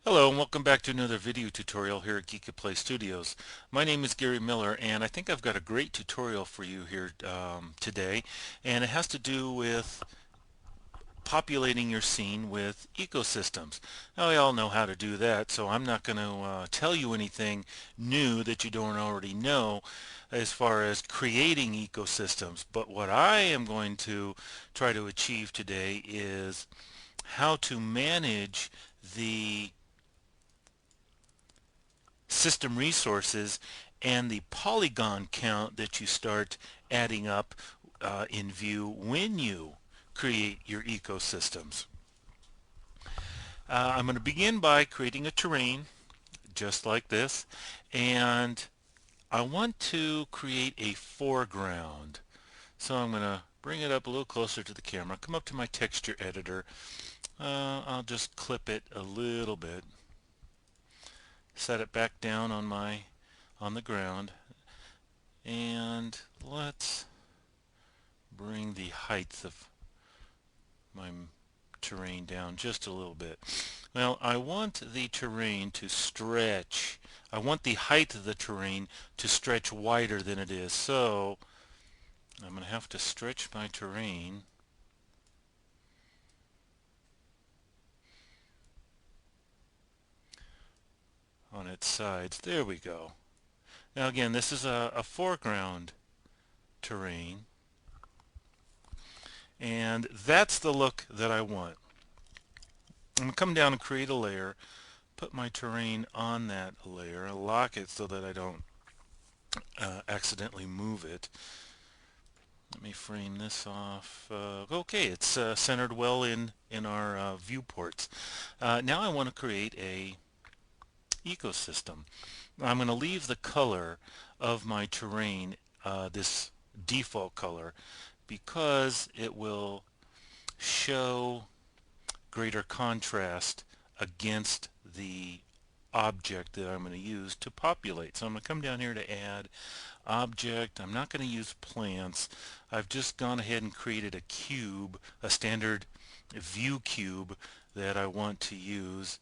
Hello and welcome back to another video tutorial here at Geekatplay Studios. My name is Gary Miller and I think I've got a great tutorial for you here today, and it has to do with populating your scene with ecosystems. Now we all know how to do that, so I'm not going to tell you anything new that you don't already know as far as creating ecosystems, but what I am going to try to achieve today is how to manage the system resources and the polygon count that you start adding up in Vue when you create your ecosystems. I'm going to begin by creating a terrain just like this, and I want to create a foreground. So I'm going to bring it up a little closer to the camera, come up to my texture editor. I'll just clip it a little bit, set it back down on the ground, and let's bring the height of my terrain down just a little bit. Well, I want the terrain to stretch. I want the height of the terrain to stretch wider than it is, so I'm going to have to stretch my terrain on its sides. There we go. Now again, this is a foreground terrain, and that's the look that I want. I'm going to come down and create a layer, put my terrain on that layer, lock it so that I don't accidentally move it. Let me frame this off. Okay, it's centered well in our viewports. Now I want to create a ecosystem. I'm going to leave the color of my terrain this default color because it will show greater contrast against the object that I'm going to use to populate. So I'm going to come down here to add object. I'm not going to use plants. I've just gone ahead and created a cube, a standard view cube that I want to use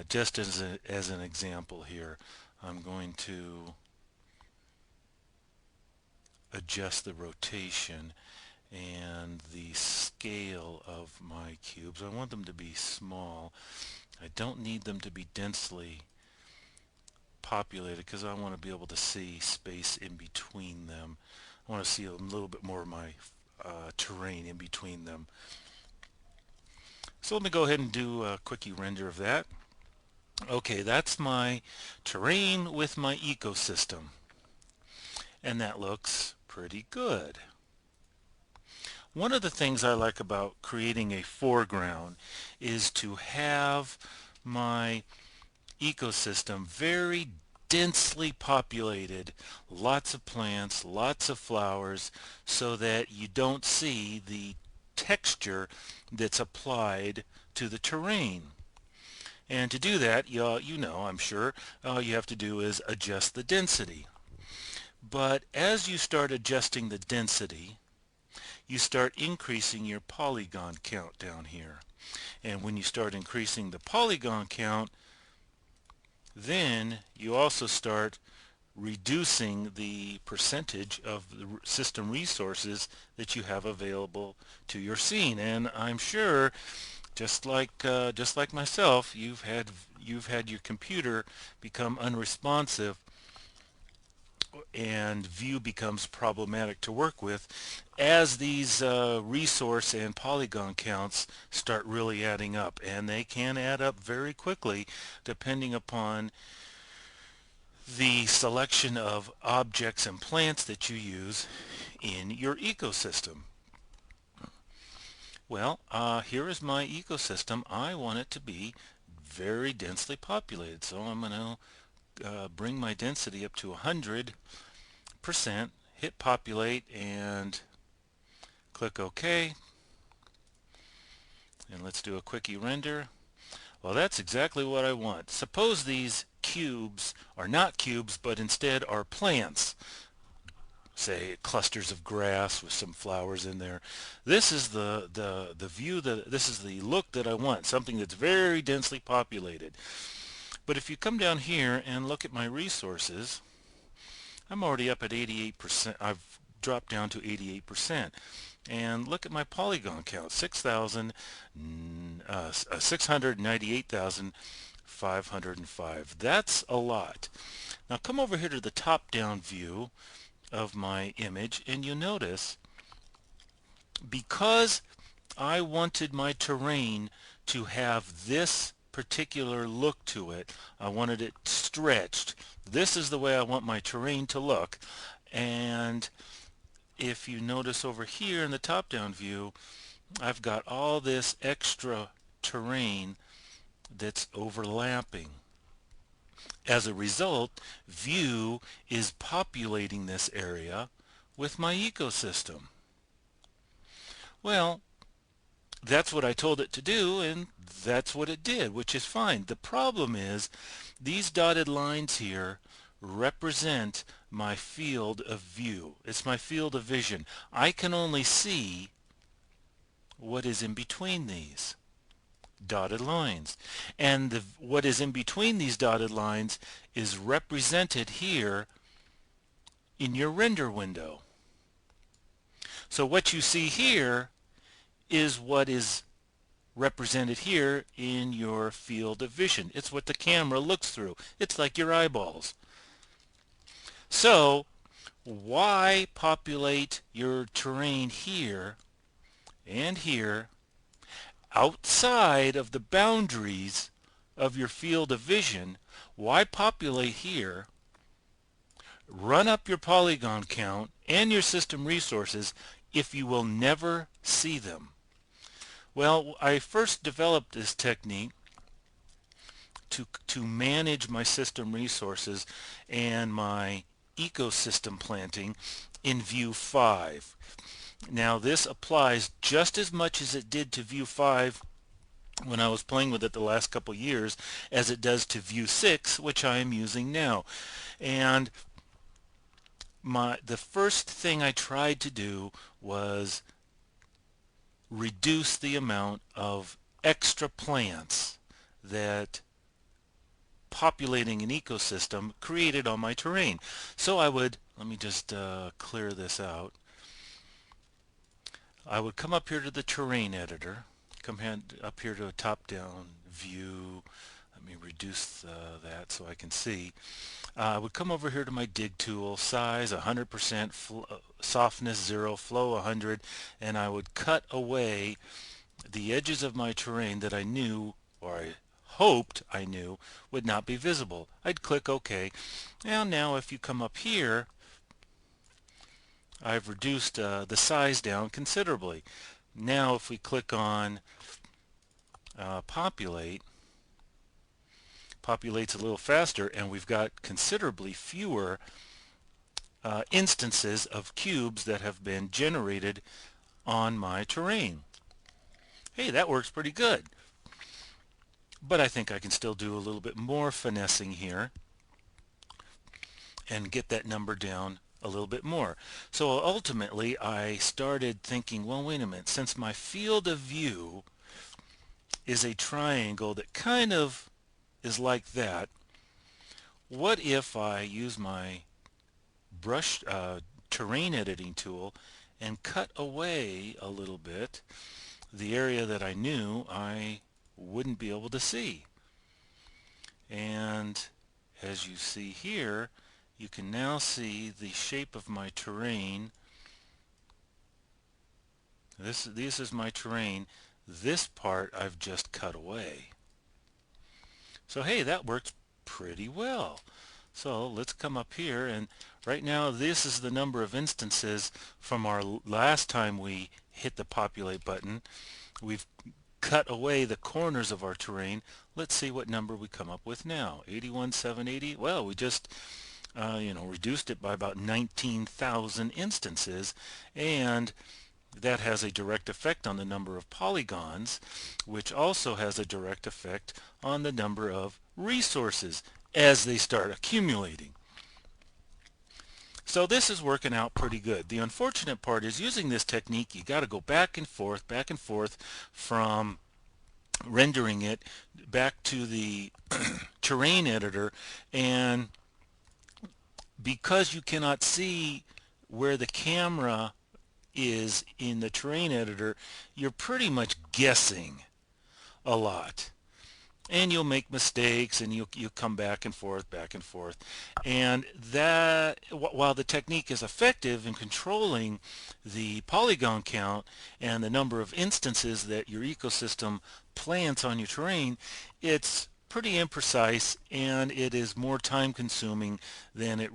just as an example here. I'm going to adjust the rotation and the scale of my cubes. I want them to be small. I don't need them to be densely populated because I want to be able to see space in between them. I want to see a little bit more of my terrain in between them. So let me go ahead and do a quickie render of that. Okay, that's my terrain with my ecosystem, and that looks pretty good. One of the things I like about creating a foreground is to have my ecosystem very densely populated, lots of plants, lots of flowers, so that you don't see the texture that's applied to the terrain. And to do that, you know, I'm sure, all you have to do is adjust the density. But as you start adjusting the density, you start increasing your polygon count down here. And when you start increasing the polygon count, then you also start reducing the percentage of the system resources that you have available to your scene. And I'm sure, just like myself, you've had your computer become unresponsive and Vue becomes problematic to work with as these resource and polygon counts start really adding up, and they can add up very quickly depending upon the selection of objects and plants that you use in your ecosystem. Well, here is my ecosystem. I want it to be very densely populated, so I'm going to bring my density up to 100%, hit populate, and click OK. And let's do a quickie render. Well, that's exactly what I want. Suppose these cubes are not cubes, but instead are plants. Say clusters of grass with some flowers in there. This is the view, this is the look that I want, something that's very densely populated. But if you come down here and look at my resources, I'm already up at 88%. I've dropped down to 88%. And look at my polygon count, 698,505. That's a lot. Now come over here to the top-down view of my image, and you notice, because I wanted my terrain to have this particular look to it, I wanted it stretched. This is the way I want my terrain to look. And if you notice over here in the top-down view, I've got all this extra terrain that's overlapping. As a result, View is populating this area with my ecosystem. Well, that's what I told it to do, and that's what it did, which is fine. The problem is these dotted lines here represent my field of view. It's my field of vision. I can only see what is in between these dotted lines. And what is in between these dotted lines is represented here in your render window. So what you see here is what is represented here in your field of vision. It's what the camera looks through. It's like your eyeballs. So why populate your terrain here and here outside of the boundaries of your field of vision? Why populate here, run up your polygon count and your system resources if you will never see them? Well, I first developed this technique to manage my system resources and my ecosystem planting in View 5. Now this applies just as much as it did to View 5 when I was playing with it the last couple years as it does to View 6, which I am using now. And the first thing I tried to do was reduce the amount of extra plants that populating an ecosystem created on my terrain. So I would, let me just clear this out. I would come up here to the terrain editor, come up here to a top-down view. Let me reduce that so I can see. I would come over here to my dig tool, size 100%, softness 0, flow 100, and I would cut away the edges of my terrain that I knew, or I hoped I knew, would not be visible. I'd click OK. And now if you come up here, I've reduced the size down considerably. Now if we click on populate, populates a little faster, and we've got considerably fewer instances of cubes that have been generated on my terrain. Hey, that works pretty good. But I think I can still do a little bit more finessing here and get that number down a little bit more. So ultimately I started thinking, well, wait a minute, since my field of view is a triangle that kind of is like that, what if I use my brush terrain editing tool and cut away a little bit the area that I knew I wouldn't be able to see? And as you see here, you can now see the shape of my terrain. This is my terrain. This part I've just cut away. So hey, that works pretty well. So let's come up here, and right now this is the number of instances from our last time we hit the populate button. We've cut away the corners of our terrain. Let's see what number we come up with now. 81,780. Well, we just reduced it by about 19,000 instances, and that has a direct effect on the number of polygons, which also has a direct effect on the number of resources as they start accumulating. So this is working out pretty good. The unfortunate part is, using this technique, you got to go back and forth from rendering it back to the terrain editor, and because you cannot see where the camera is in the terrain editor, you're pretty much guessing a lot. And you'll make mistakes, and you'll come back and forth. And that, while the technique is effective in controlling the polygon count and the number of instances that your ecosystem plants on your terrain, it's pretty imprecise, and it is more time consuming than it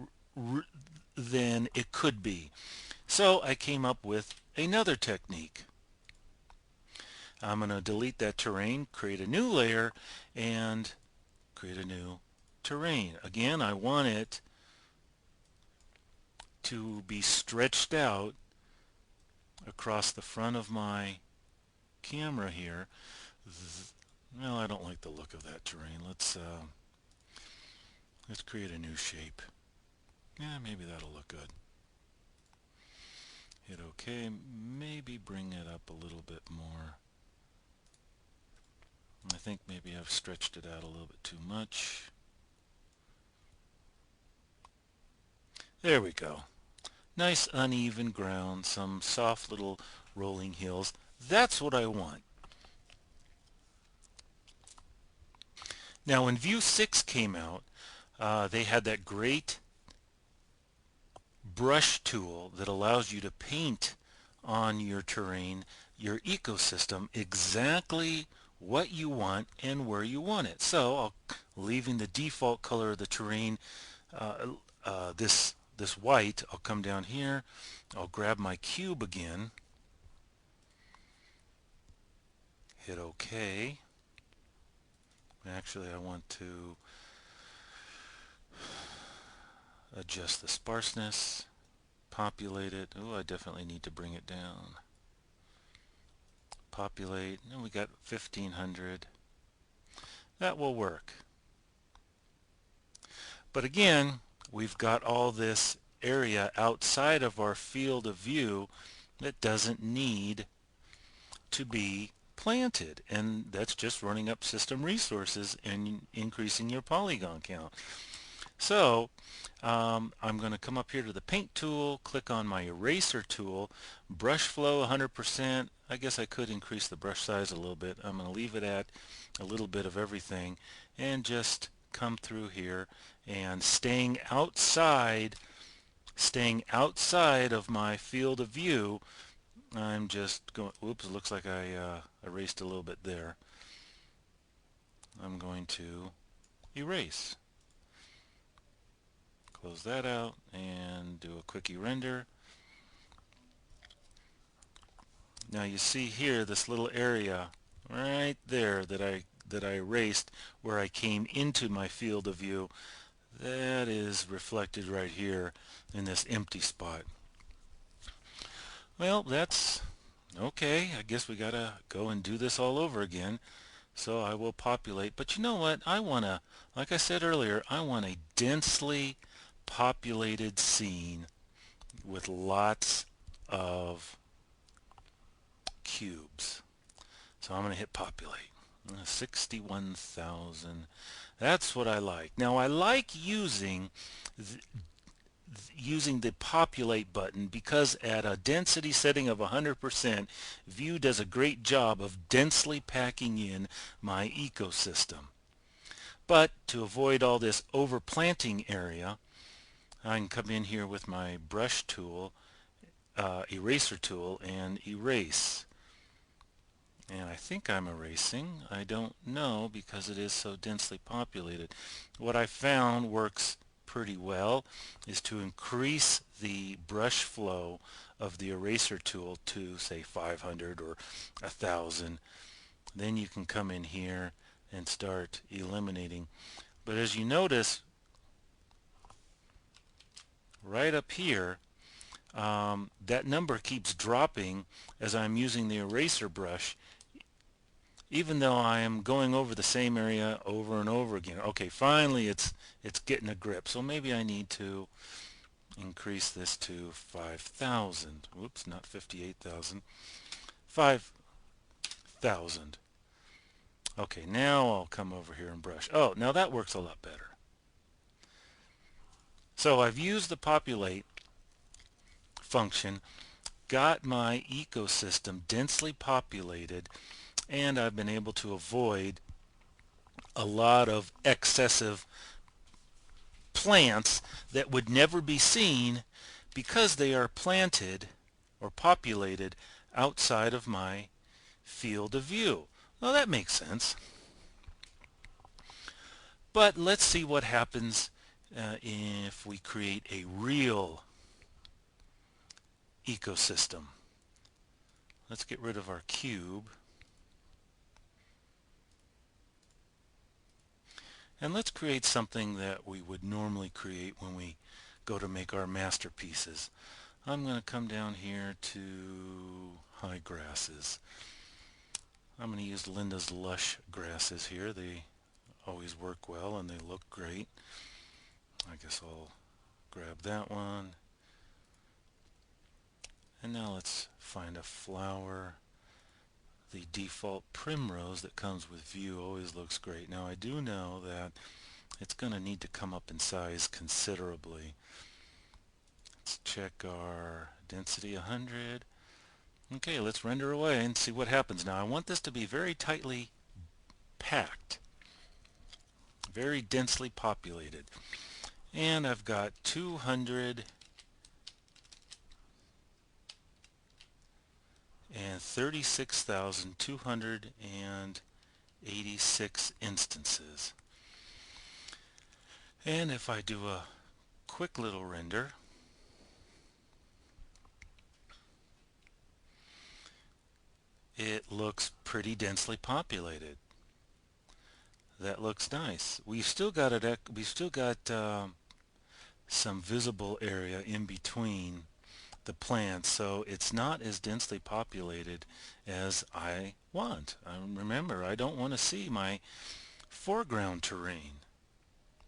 could be. So I came up with another technique. I'm going to delete that terrain, create a new layer, and create a new terrain. Again, I want it to be stretched out across the front of my camera here. Well, I don't like the look of that terrain. Let's create a new shape. Yeah, maybe that'll look good. Hit OK. Maybe bring it up a little bit more. I think maybe I've stretched it out a little bit too much. There we go. Nice uneven ground, some soft little rolling hills. That's what I want. Now when View 6 came out, they had that great brush tool that allows you to paint on your terrain, your ecosystem, exactly what you want and where you want it. So leaving the default color of the terrain, this white, I'll come down here, I'll grab my cube again, hit OK. Actually, I want to adjust the sparseness, populate it. Oh, I definitely need to bring it down. Populate, and we got 1500. That will work. But again, we've got all this area outside of our field of view that doesn't need to be planted, and that's just running up system resources and increasing your polygon count. So I'm going to come up here to the paint tool, click on my eraser tool, brush flow 100%. I guess I could increase the brush size a little bit. I'm going to leave it at a little bit of everything and just come through here, and staying outside of my field of view, I'm just going, oops, it looks like I erased a little bit there. I'm going to erase. Close that out and do a quickie render. Now you see here this little area right there that I erased where I came into my field of view. That is reflected right here in this empty spot. Well, that's okay. I guess we gotta go and do this all over again. So I will populate. But you know what? I want to, like I said earlier, I want a densely populated scene with lots of cubes. So I'm going to hit populate. 61,000. That's what I like. Now I like using the populate button because at a density setting of 100%, View does a great job of densely packing in my ecosystem. But to avoid all this overplanting area, I can come in here with my brush tool, eraser tool, and erase. And I think I'm erasing. I don't know because it is so densely populated. What I found works pretty well is to increase the brush flow of the eraser tool to say 500 or 1000. Then you can come in here and start eliminating. But as you notice right up here, that number keeps dropping as I'm using the eraser brush, even though I am going over the same area over and over again. Okay, finally it's getting a grip. So maybe I need to increase this to 5,000. Whoops, not 58,000. 5,000. Okay, now I'll come over here and brush. Oh, now that works a lot better. So I've used the populate function, got my ecosystem densely populated, and I've been able to avoid a lot of excessive plants that would never be seen because they are planted or populated outside of my field of view. Well, that makes sense. But let's see what happens if we create a real ecosystem. Let's get rid of our cube. And let's create something that we would normally create when we go to make our masterpieces. I'm going to come down here to high grasses. I'm going to use Linda's lush grasses here. They always work well and they look great. I guess I'll grab that one. And now let's find a flower. The default primrose that comes with view always looks great. Now I do know that it's going to need to come up in size considerably. Let's check our density 100. Okay, let's render away and see what happens. Now I want this to be very tightly packed, very densely populated. And I've got 236,286 instances. And if I do a quick little render, it looks pretty densely populated. That looks nice. We've still got some visible area in between the plants, so it's not as densely populated as I want. Remember, I don't want to see my foreground terrain.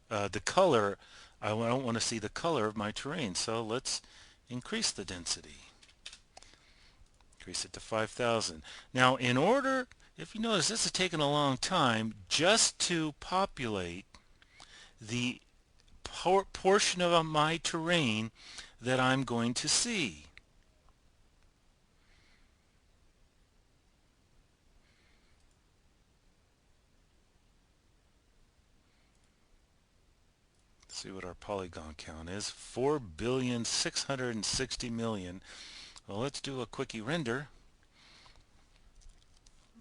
The color, I don't want to see the color of my terrain, so let's increase the density. Increase it to 5,000. Now, in order, if you notice, this is taking a long time just to populate the portion of my terrain that I'm going to see. Let's see what our polygon count is. 4,660,000,000. Well, let's do a quickie render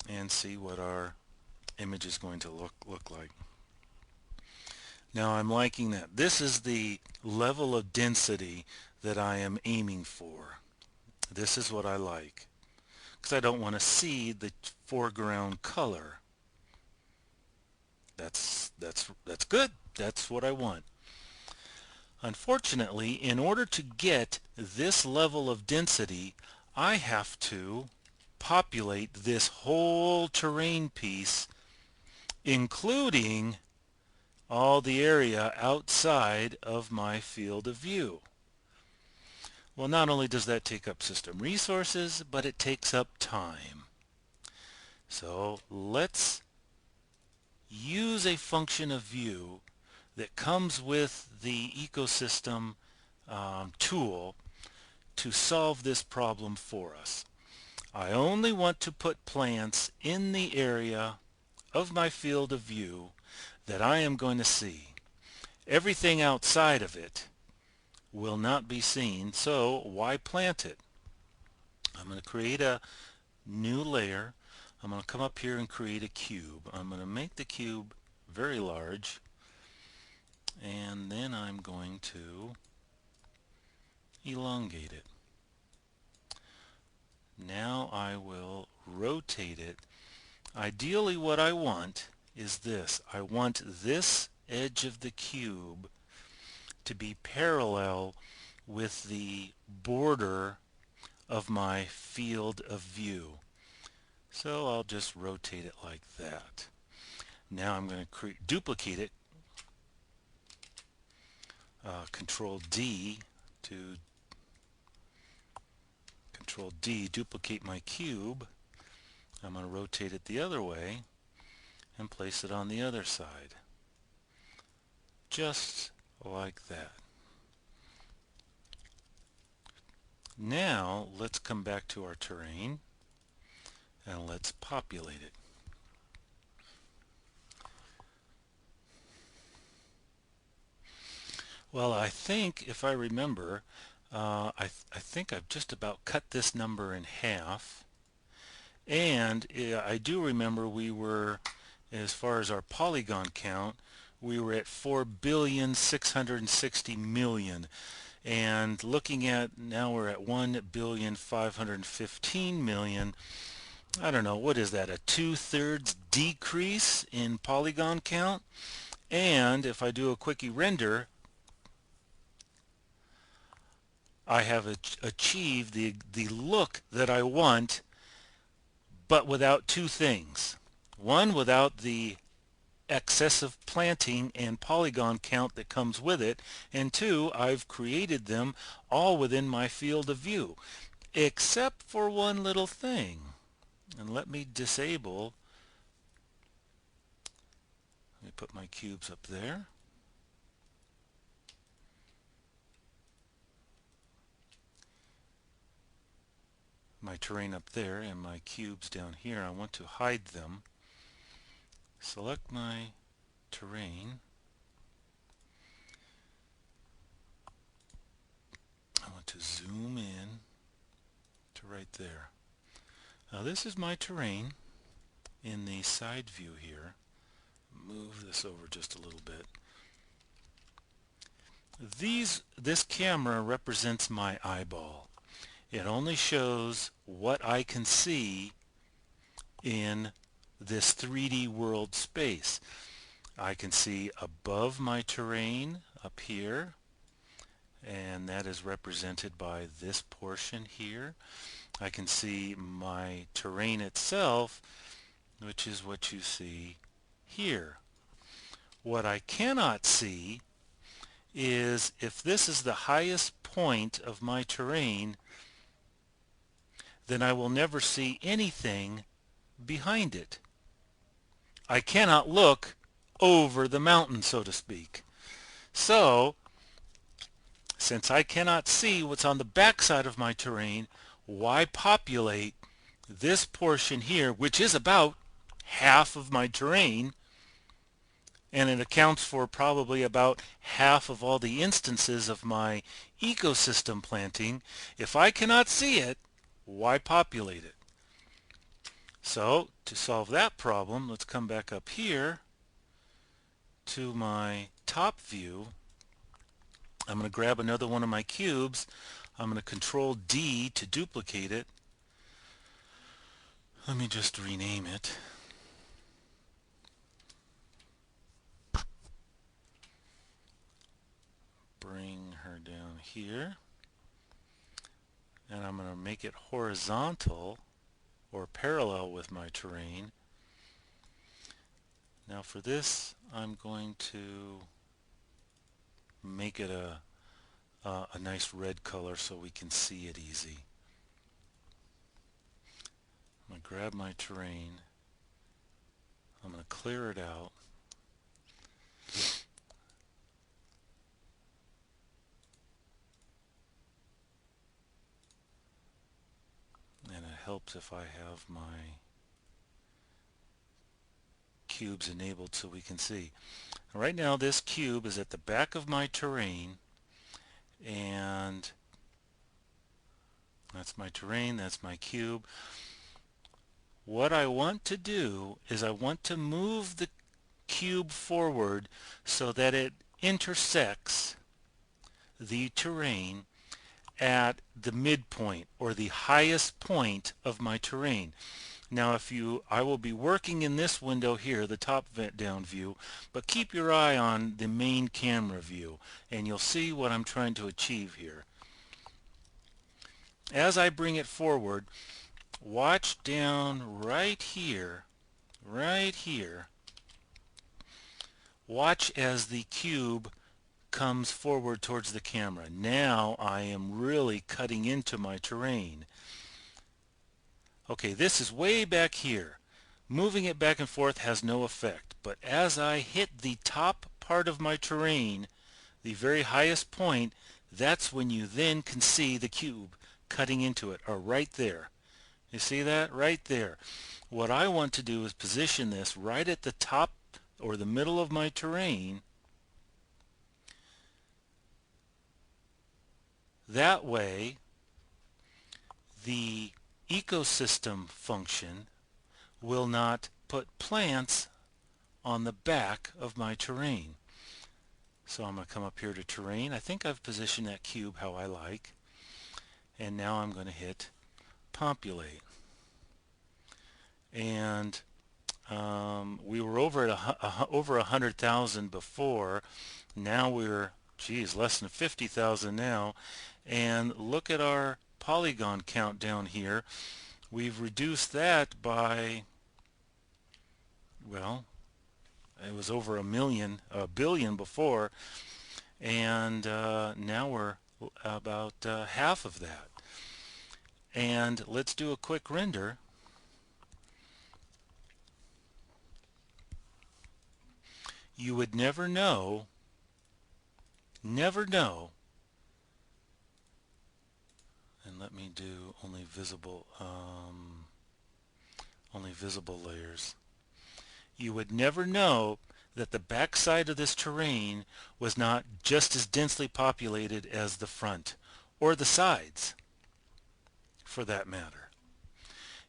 and see what our image is going to look like. Now I'm liking that. This is the level of density that I am aiming for. This is what I like, because I don't want to see the foreground color. That's good. That's what I want. Unfortunately, in order to get this level of density, I have to populate this whole terrain piece, including all the area outside of my field of view. Well, not only does that take up system resources, but it takes up time. So let's use a function of view that comes with the ecosystem tool to solve this problem for us. I only want to put plants in the area of my field of view that I am going to see. Everything outside of it will not be seen, so why plant it? I'm going to create a new layer. I'm going to come up here and create a cube. I'm going to make the cube very large, and then I'm going to elongate it. Now I will rotate it. Ideally what I want is this. I want this edge of the cube to be parallel with the border of my field of view. So I'll just rotate it like that. Now I'm going to duplicate it. Control D, duplicate my cube. I'm going to rotate it the other way, and place it on the other side. Just like that. Now let's come back to our terrain and let's populate it. Well, I think, if I remember, I think I've just about cut this number in half. And I do remember we were, as far as our polygon count, we were at 4,660,000,000. And looking at, now we're at 1,515,000,000. I don't know, what is that, a 2/3 decrease in polygon count? And if I do a quickie render, I have achieved the look that I want, but without two things. One, without the excessive planting and polygon count that comes with it, and two, I've created them all within my field of view, except for one little thing. And let me disable, let me put my cubes up there. My terrain up there and my cubes down here. I want to hide them. Select my terrain. I want to zoom in to right there. Now this is my terrain in the side view here. Move this over just a little bit. This camera represents my eyeball. It only shows what I can see in this 3D world space. I can see above my terrain up here, and that is represented by this portion here. I can see my terrain itself, which is what you see here. What I cannot see is if this is the highest point of my terrain, then I will never see anything behind it. I cannot look over the mountain, so to speak. So, since I cannot see what's on the backside of my terrain, why populate this portion here, which is about half of my terrain, and it accounts for probably about half of all the instances of my ecosystem planting. If I cannot see it, why populate it? So to solve that problem, let's come back up here to my top view. I'm going to grab another one of my cubes. I'm going to Control D to duplicate it. Let me just rename it. Bring her down here. And I'm going to make it horizontal or parallel with my terrain. Now for this, I'm going to make it a nice red color so we can see it easy. I'm going to grab my terrain. I'm going to clear it out. And it helps if I have my cubes enabled so we can see. Right now this cube is at the back of my terrain, and that's my terrain, that's my cube. What I want to do is I want to move the cube forward so that it intersects the terrain at the midpoint or the highest point of my terrain. Now I will be working in this window here, the top down view, but keep your eye on the main camera view and you'll see what I'm trying to achieve here. As I bring it forward, watch down right here, watch as the cube comes forward towards the camera. Now I am really cutting into my terrain. Okay, this is way back here. moving it back and forth has no effect. But as I hit the top part of my terrain, the very highest point, that's when you then can see the cube cutting into it, or right there. You see that? Right there. What I want to do is position this right at the top or the middle of my terrain. That way, the ecosystem function will not put plants on the back of my terrain. So I'm going to come up here to terrain. I think I've positioned that cube how I like. And now I'm going to hit populate. And we were over at over 100,000 before. Now we're, geez, less than 50,000 now. And look at our polygon count down here. We've reduced that by, well, it was over a billion before, and now we're about half of that. And let's do a quick render. You would never know, and let me do only visible layers. You would never know that the back side of this terrain was not just as densely populated as the front, or the sides, for that matter.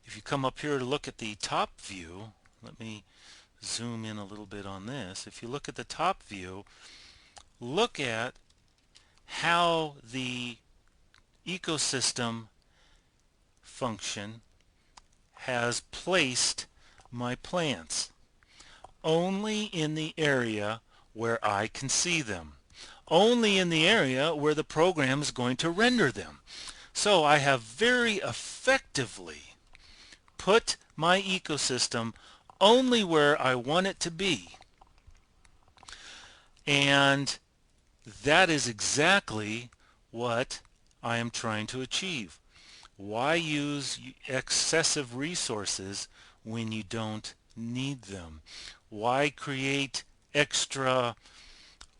If you come up here to look at the top view, let me zoom in a little bit on this. If you look at the top view, look at how the ecosystem function has placed my plants only in the area where I can see them, only in the area where the program is going to render them. So I have very effectively put my ecosystem only where I want it to be. And that is exactly what I am trying to achieve. Why use excessive resources when you don't need them? Why create extra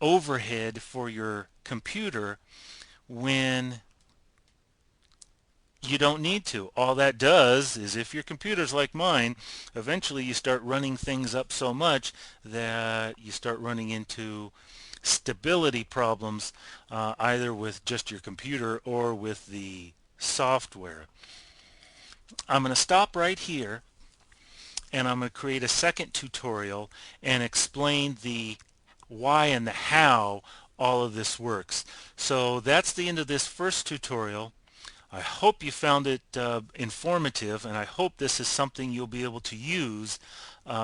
overhead for your computer when you don't need to? All that does is, if your computer's like mine, eventually you start running things up so much that you start running into stability problems, either with just your computer or with the software. I'm going to stop right here, and I'm going to create a second tutorial and explain the why and the how all of this works. So that's the end of this first tutorial. I hope you found it informative, and I hope this is something you'll be able to use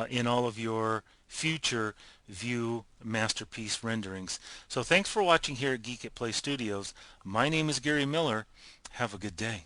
in all of your future View masterpiece renderings. So thanks for watching here at Geekatplay Studios. My name is Gary Miller. Have a good day.